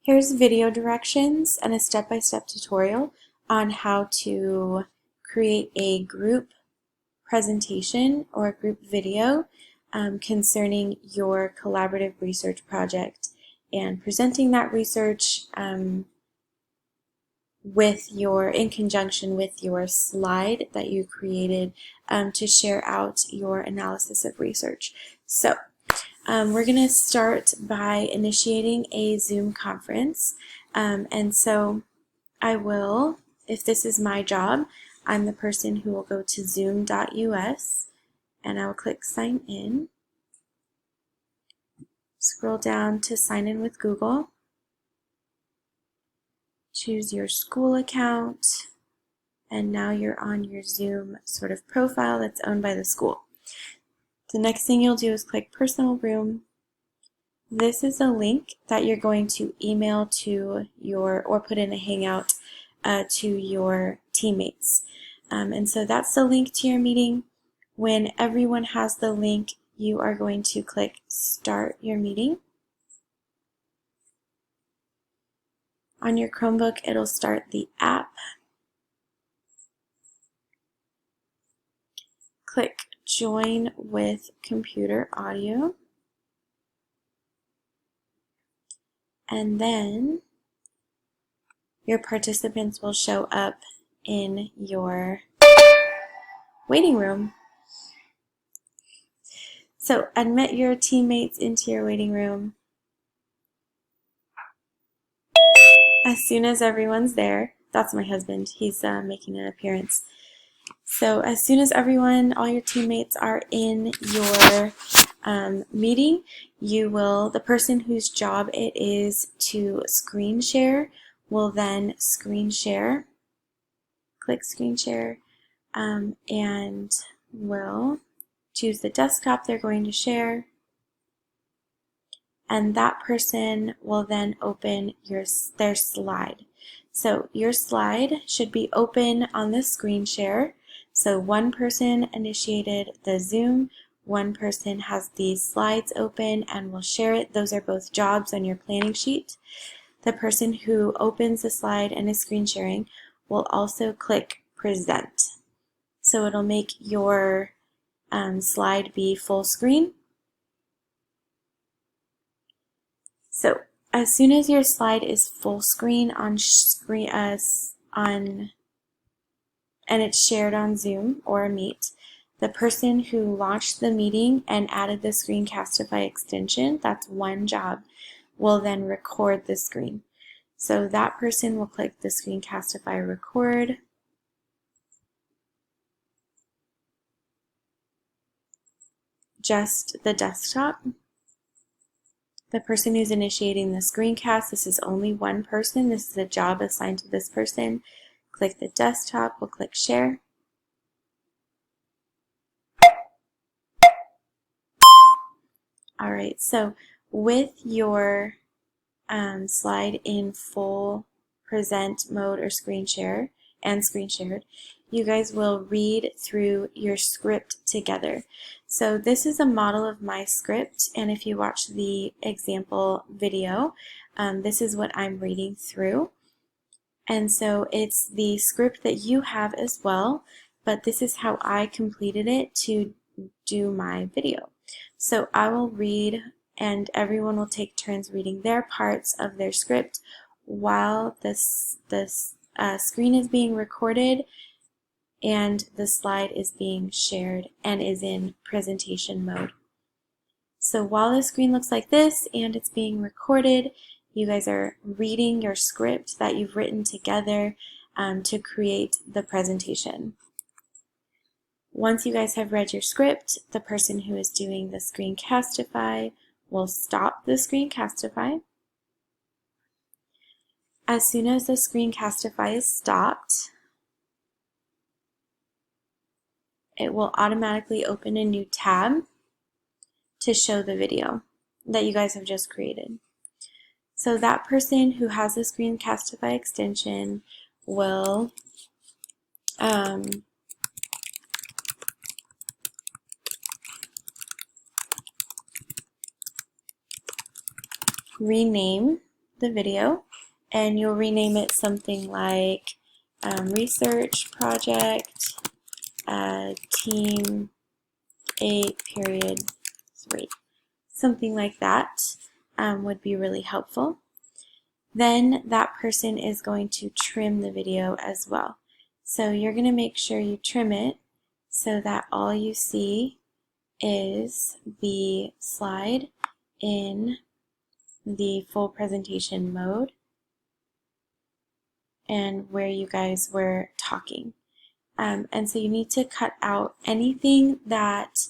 Here's video directions and a step-by-step tutorial on how to create a group presentation or a group video concerning your collaborative research project and presenting that research in conjunction with your slide that you created to share out your analysis of research. So we're going to start by initiating a Zoom conference, and so I will, if this is my job, I'm the person who will go to zoom.us and I will click sign in, scroll down to sign in with Google, choose your school account, and now you're on your Zoom sort of profile that's owned by the school. The next thing you'll do is click personal room. This is a link that you're going to email to or put in a hangout to your teammates. And so that's the link to your meeting. When everyone has the link, you are going to click start your meeting. On your Chromebook, it'll start the app. Click join with computer audio. And then your participants will show up in your waiting room. So admit your teammates into your waiting room. As soon as everyone's there, that's my husband, he's making an appearance. So as soon as all your teammates are in your meeting, the person whose job it is to screen share will then screen share. Click screen share and will choose the desktop they're going to share. And that person will then open their slide. So your slide should be open on the screen share. So one person initiated the Zoom, one person has these slides open and will share it. Those are both jobs on your planning sheet. The person who opens the slide and is screen sharing will also click present. So it'll make your slide be full screen. So as soon as your slide is full screen and it's shared on Zoom or Meet, the person who launched the meeting and added the Screencastify extension, that's one job, will then record the screen. So that person will click the Screencastify record. Just the desktop. The person who's initiating the screencast, this is only one person. This is a job assigned to this person. Click the desktop, we'll click share. All right, so with your slide in full present mode or screen share and screen shared, you guys will read through your script together. So this is a model of my script, and if you watch the example video, this is what I'm reading through. And so it's the script that you have as well, but this is how I completed it to do my video. So I will read and everyone will take turns reading their parts of their script while this screen is being recorded and the slide is being shared and is in presentation mode. So while the screen looks like this and it's being recorded, you guys are reading your script that you've written together to create the presentation. Once you guys have read your script, the person who is doing the Screencastify will stop the Screencastify. As soon as the Screencastify is stopped, it will automatically open a new tab to show the video that you guys have just created. So that person who has the Screencastify extension will rename the video, and you'll rename it something like Research Project Team 8.3. Something like that would be really helpful. Then that person is going to trim the video as well. So you're going to make sure you trim it so that all you see is the slide in the full presentation mode and where you guys were talking. And so you need to cut out anything that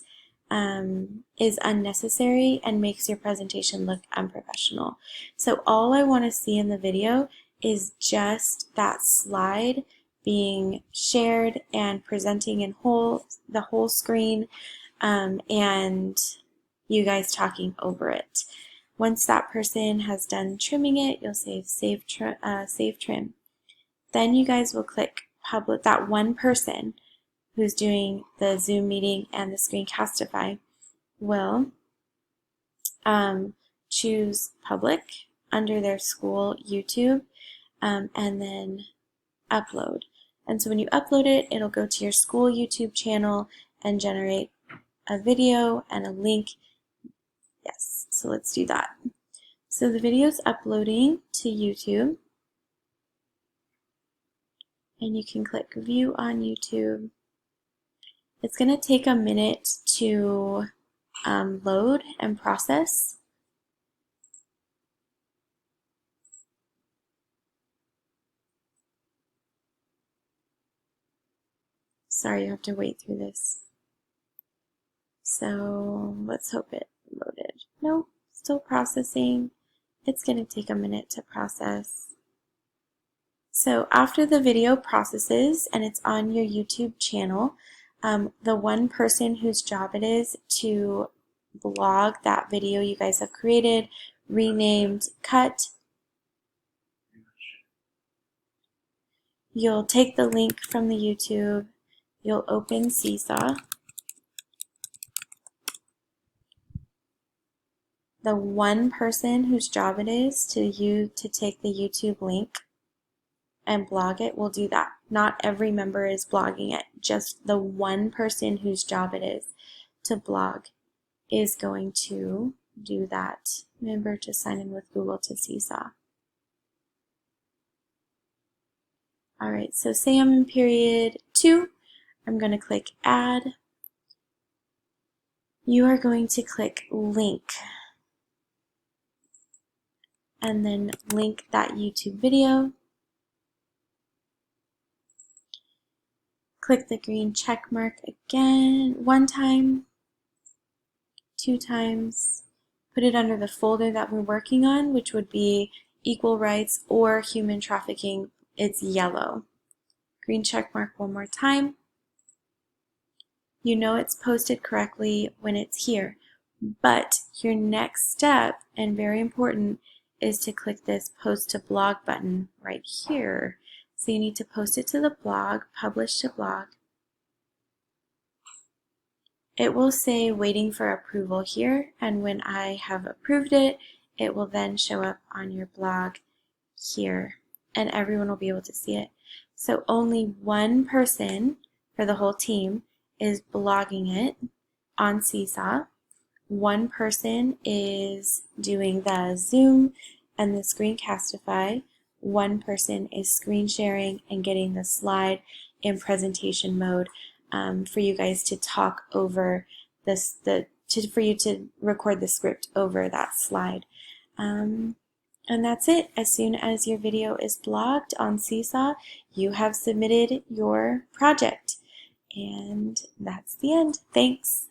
is unnecessary and makes your presentation look unprofessional. So all I want to see in the video is just that slide being shared and presenting in the whole screen, and you guys talking over it. Once that person has done trimming it, you'll say save trim. Then you guys will click public. That one person who's doing the Zoom meeting and the Screencastify will choose public under their school YouTube, and then upload. And so when you upload it, it'll go to your school YouTube channel and generate a video and a link. Yes, so let's do that. So the video is uploading to YouTube, and you can click view on YouTube. It's going to take a minute to load and process. Sorry, you have to wait through this. So let's hope it loaded. No, still processing. It's going to take a minute to process. So after the video processes and it's on your YouTube channel, the one person whose job it is to blog that video you guys have created, renamed, cut, you'll take the link from the YouTube, you'll open Seesaw. The one person whose job it is to take the YouTube link and blog it will do that. Not every member is blogging it. Just the one person whose job it is to blog is going to do that. Remember to sign in with Google to Seesaw. Alright, so say I'm in period 2. I'm going to click Add. You are going to click Link, and then link that YouTube video. Click the green check mark again, 1 time, 2 times. Put it under the folder that we're working on, which would be equal rights or human trafficking. It's yellow. Green check mark 1 more time. You know it's posted correctly when it's here. But your next step, and very important, is to click this post to blog button right here. So you need to post it to the blog, publish to blog. It will say waiting for approval here, and when I have approved it, it will then show up on your blog here, and everyone will be able to see it. So only one person for the whole team is blogging it on Seesaw. One person is doing the Zoom and the Screencastify. One person is screen sharing and getting the slide in presentation mode for you guys to talk over this, for you to record the script over that slide. And that's it. As soon as your video is blogged on Seesaw, you have submitted your project. And that's the end. Thanks.